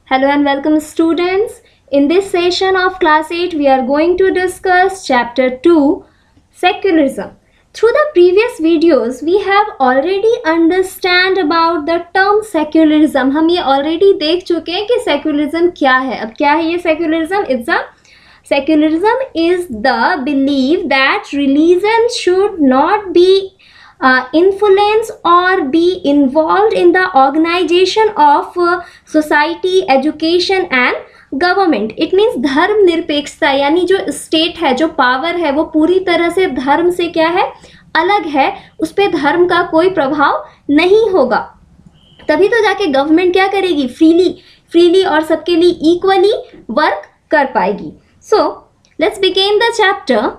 Hello and welcome students. In this session of class 8 we are going to discuss chapter 2 secularism. Through the previous videos we have already understand about the term secularism. हम ये already देख चुके हैं कि secularism क्या है. अब क्या है ये secularism? Secularism is the belief that religion should not be influence or be involved in the organization of society, education and government. It means धर्म निरपेक्षता, यानी जो स्टेट है, जो पावर है, वो पूरी तरह से धर्म से क्या है, अलग है. उस पर धर्म का कोई प्रभाव नहीं होगा. तभी तो जाके गवर्नमेंट क्या करेगी, फ्रीली और सबके लिए इक्वली वर्क कर पाएगी. So let's begin the chapter.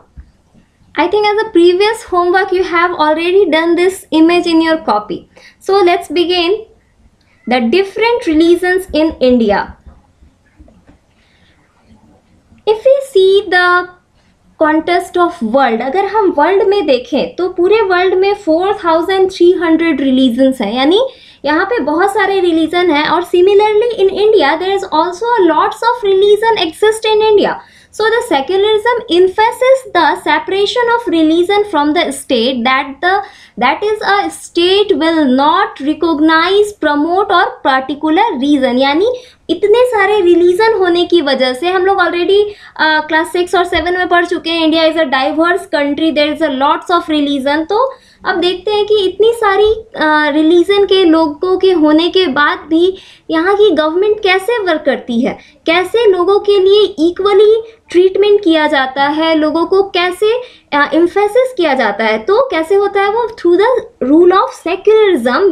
I think as a previous homework you have already done this image in your copy. So let's begin the different religions in India. If we see the context of world, अगर हम world में देखें तो पूरे world में 4300 religions हैं, यानी यहाँ पे बहुत सारे रिलीजन हैं. और similarly in India there is also lots of religion exist in India. So the secularism emphasizes the separation of religion from the state, that is a state will not recognize, promote or particular reason. यानी इतने सारे religion होने की वजह से, हम लोग already class 6 और 7 में पढ़ चुके हैं, India is a diverse country, there is a lots of religion. तो अब देखते हैं कि इतनी सारी रिलीजन के लोगों के होने के बाद भी यहाँ की गवर्नमेंट कैसे वर्क करती है, कैसे लोगों के लिए इक्वली ट्रीटमेंट किया जाता है, लोगों को कैसे एम्फेसिस किया जाता है. तो कैसे होता है वो, through the rule of secularism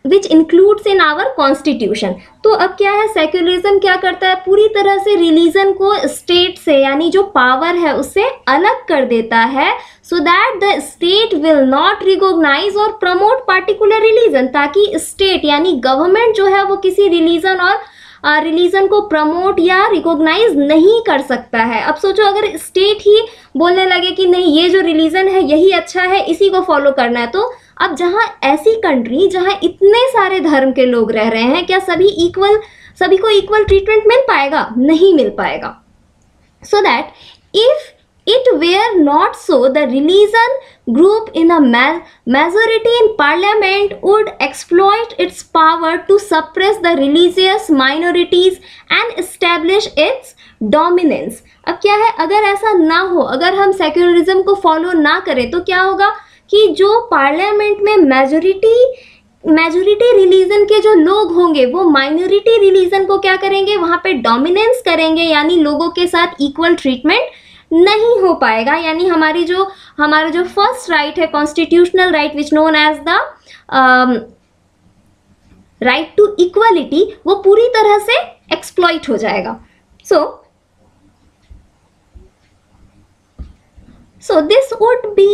which includes in our constitution. तो अब क्या है, सेक्युलरिज्म क्या करता है, पूरी तरह से रिलीजन को स्टेट से, यानी जो पावर है उससे अलग कर देता है, so that the state will not recognise और प्रमोट पार्टिकुलर रिलीजन, ताकि स्टेट यानी गवर्नमेंट जो है वो किसी रिलीजन और रिलीजन को प्रमोट या रिकॉग्नाइज नहीं कर सकता है. अब सोचो अगर स्टेट ही बोलने लगे कि नहीं ये जो रिलीजन है यही अच्छा है, इसी को फॉलो करना है, तो अब जहाँ ऐसी कंट्री जहाँ इतने सारे धर्म के लोग रह रहे हैं, क्या सभी को इक्वल ट्रीटमेंट मिल पाएगा? नहीं मिल पाएगा. So that if it were not so, the religion group in a majority in parliament would exploit its power to suppress the religious minorities and establish its dominance. अब क्या है, अगर ऐसा ना हो, अगर हम सेक्युलरिज्म को फॉलो ना करें तो क्या होगा कि जो पार्लियामेंट में मेजोरिटी रिलीजन के जो लोग होंगे वो माइनॉरिटी रिलीजन को क्या करेंगे, वहां पे डोमिनेंस करेंगे, यानी लोगों के साथ इक्वल ट्रीटमेंट नहीं हो पाएगा. यानी हमारा जो फर्स्ट राइट है, constitutional right which known as the right to equality, वो पूरी तरह से एक्सप्लॉइट हो जाएगा. So this would be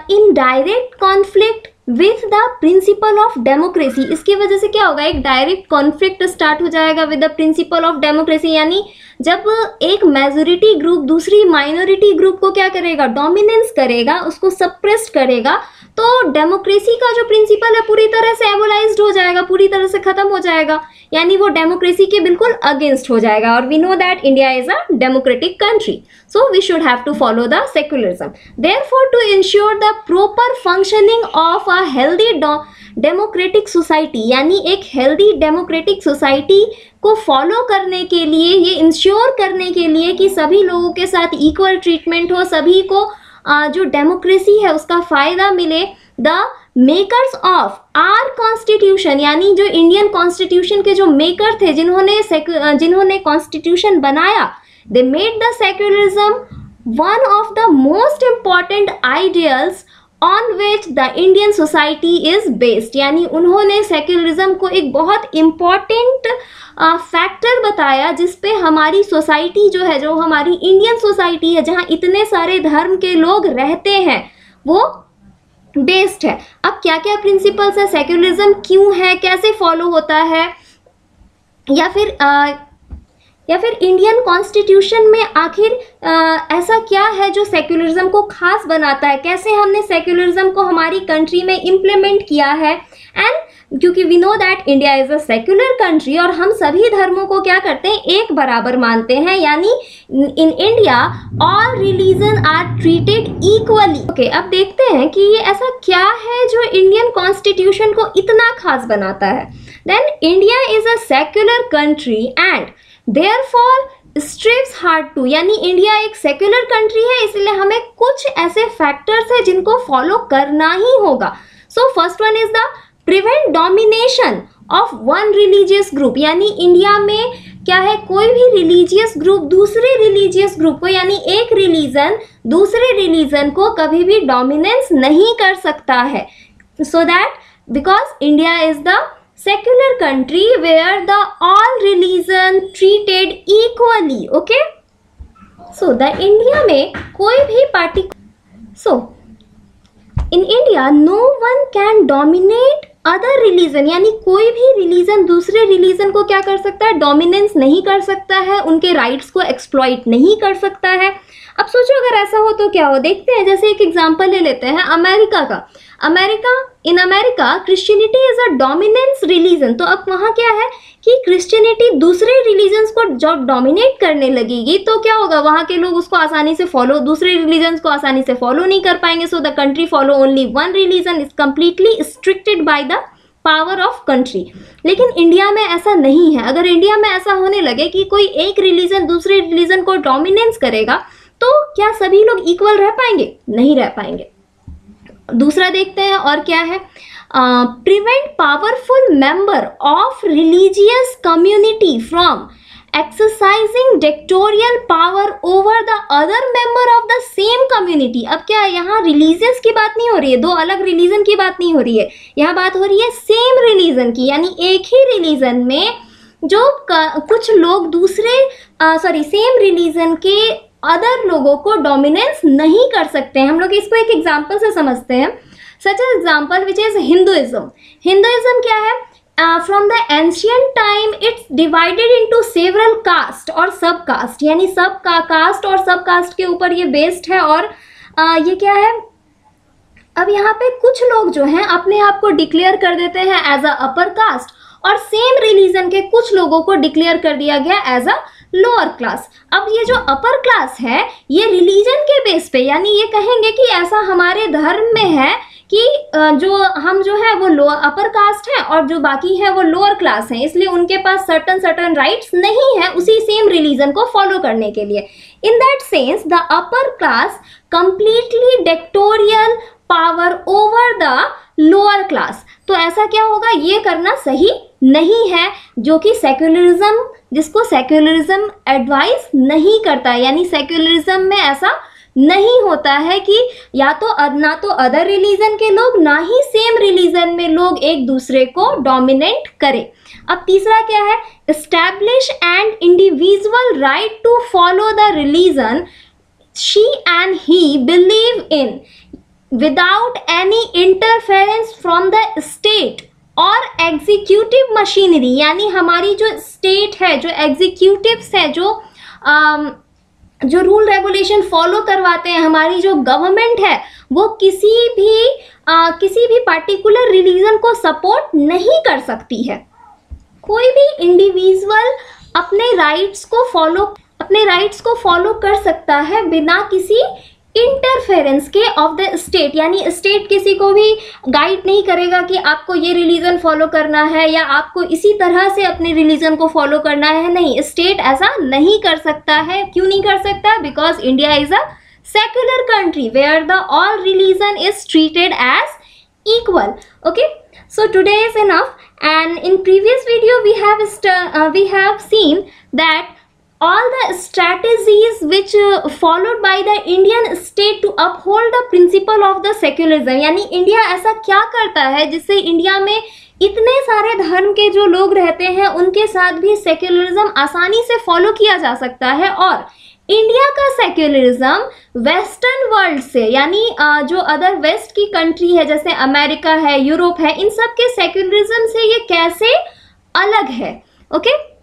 in direct conflict with the principle of democracy. इसकी वजह से क्या होगा, एक डायरेक्ट कॉन्फ्लिक्ट स्टार्ट हो जाएगा with the principle of democracy. यानी जब एक मेजोरिटी ग्रुप दूसरी माइनॉरिटी ग्रुप को क्या करेगा, डोमिनेंस करेगा, उसको सप्रेस करेगा, तो डेमोक्रेसी का जो प्रिंसिपल है पूरी तरह से एबोलाइज्ड हो जाएगा, पूरी तरह से खत्म हो जाएगा, यानी वो डेमोक्रेसी के बिल्कुल अगेंस्ट हो जाएगा. और we know that India is a democratic country, so we should have to follow the secularism. Therefore, to ensure the proper functioning of a healthy democratic society, यानी एक healthy democratic society को follow करने के लिए, ये ensure करने के लिए कि सभी लोगों के साथ इक्वल ट्रीटमेंट हो, सभी को जो डेमोक्रेसी है उसका फायदा मिले, the makers of our constitution, यानी जो इंडियन कॉन्स्टिट्यूशन के जो मेकर थे, जिन्होंने कॉन्स्टिट्यूशन बनाया, they made the secularism one of the most important ideals on which the Indian society is based. यानी उन्होंने सेक्युलरिज्म को एक बहुत इम्पॉर्टेंट फैक्टर बताया जिसपे हमारी सोसाइटी जो है, जो हमारी इंडियन सोसाइटी है, जहाँ इतने सारे धर्म के लोग रहते हैं, वो बेस्ड है. अब क्या क्या प्रिंसिपल्स है, सेक्युलरिज्म क्यों है, कैसे फॉलो होता है, या फिर इंडियन कॉन्स्टिट्यूशन में आखिर ऐसा क्या है जो सेक्युलरिज्म को खास बनाता है, कैसे हमने सेक्युलरिज्म को हमारी कंट्री में इम्प्लीमेंट किया है, एंड क्योंकि we know that India is a secular country और हम सभी धर्मों को क्या करते हैं, एक बराबर मानते हैं, यानी in India all religion are treated equally. Okay, अब देखते हैं कि ये ऐसा क्या है जो इंडियन कॉन्स्टिट्यूशन को इतना खास बनाता है। Then India is a secular country and therefore strives hard to, यानी इंडिया एक सेक्युलर कंट्री है, इसलिए हमें कुछ ऐसे फैक्टर्स है जिनको फॉलो करना ही होगा। So first one is the prevent domination of one religious group, यानी इंडिया में क्या है, कोई भी रिलीजियस ग्रुप दूसरे रिलीजियस ग्रुप को, यानी एक रिलीजन दूसरे रिलीजन को कभी भी डोमिनेंस नहीं कर सकता है। So that because India is the secular country where the all religion treated equally. Okay, so the India में कोई भी party, so in India no one can dominate other religion, यानी कोई भी रिलीजन दूसरे रिलीजन को क्या कर सकता है, डोमिनेंस नहीं कर सकता है, उनके राइट्स को एक्सप्लॉइट नहीं कर सकता है। अब सोचो अगर ऐसा हो तो क्या हो, देखते हैं। जैसे एक एग्जांपल ले लेते हैं अमेरिका का। In America Christianity is a dominance religion, तो अब वहाँ क्या है कि क्रिश्चियनिटी दूसरे रिलीजन्स को जब डोमिनेट करने लगेगी तो क्या होगा, वहाँ के लोग उसको आसानी से फॉलो, दूसरे रिलीजन्स को आसानी से फॉलो नहीं कर पाएंगे। So the country follow only one religion is completely stricted by the power of country. लेकिन इंडिया में ऐसा नहीं है। अगर इंडिया में ऐसा होने लगे कि कोई एक रिलीजन दूसरे रिलीजन को डोमिनेंस करेगा तो क्या सभी लोग इक्वल रह पाएंगे? नहीं रह पाएंगे। दूसरा देखते हैं और क्या है, prevent powerful member of religious community from exercising dictatorial power over the other member of the same community. अब क्या है, यहाँ रिलीजियस की बात नहीं हो रही है, दो अलग रिलीजन की बात नहीं हो रही है, यहाँ बात हो रही है सेम रिलीजन की, यानी एक ही रिलीजन में जो कुछ लोग दूसरे सेम रिलीजन के अदर लोगों को डोमिनेंस नहीं कर सकते हैं। हम लोग इसको एक एग्जाम्पल से समझते हैं। Such example which is Hinduism. Hinduism क्या है, from the ancient time it's divided into several caste और सब कास्ट, यानी सब का कास्ट और सब कास्ट के ऊपर ये बेस्ड है। और ये क्या है, अब यहाँ पे कुछ लोग जो हैं अपने आप को डिक्लेयर कर देते हैं एज अ अपर कास्ट और सेम रिलीजन के कुछ लोगों को डिक्लेयर कर दिया गया एज अ लोअर क्लास। अब ये जो अपर क्लास है ये रिलीजन के बेस पे, यानी ये कहेंगे कि ऐसा हमारे धर्म में है कि जो हम जो है वो लोअर अपर कास्ट है और जो बाकी है वो लोअर क्लास है, इसलिए उनके पास सर्टन राइट्स नहीं है उसी सेम रिलीजन को फॉलो करने के लिए। In that sense the upper class completely dictatorial power over the lower class. तो ऐसा क्या होगा, ये करना सही नहीं है, जो कि सेक्युलरिज्म, जिसको सेक्युलरिज्म एडवाइस नहीं करता, यानी सेक्युलरिज्म में ऐसा नहीं होता है कि या तो ना तो अदर रिलीजन के लोग ना ही सेम रिलीजन में लोग एक दूसरे को डोमिनेट करें। अब तीसरा क्या है, establish and individual right to follow the religion she and he believe in without any interference from the state और एग्जीक्यूटिव मशीनरी, यानी हमारी जो स्टेट है, जो एग्जीक्यूटिव्स है, जो रूल रेगुलेशन फॉलो करवाते हैं, हमारी जो गवर्नमेंट है, वो किसी भी पार्टिकुलर रिलीजन को सपोर्ट नहीं कर सकती है। कोई भी इंडिविजुअल अपने राइट्स को फॉलो कर सकता है बिना किसी इंटरफेरेंस के ऑफ द स्टेट, यानी स्टेट किसी को भी गाइड नहीं करेगा कि आपको ये रिलीजन फॉलो करना है या आपको इसी तरह से अपने रिलीजन को फॉलो करना है। नहीं, स्टेट ऐसा नहीं कर सकता है। क्यों नहीं कर सकता? Because India is a secular country where the all religion is treated as equal. Okay, so today is enough, and in previous video we have seen that all the strategies which followed by the Indian state to uphold the principle of the secularism, यानी India ऐसा क्या करता है जिससे India में इतने सारे धर्म के जो लोग रहते हैं उनके साथ भी सेक्युलरिज्म आसानी से फॉलो किया जा सकता है। और इंडिया का सेक्युलरिज्म वेस्टर्न वर्ल्ड से, यानी जो अदर वेस्ट की कंट्री है जैसे अमेरिका है, यूरोप है, इन सब के सेक्युलरिज्म से ये कैसे अलग है। ओके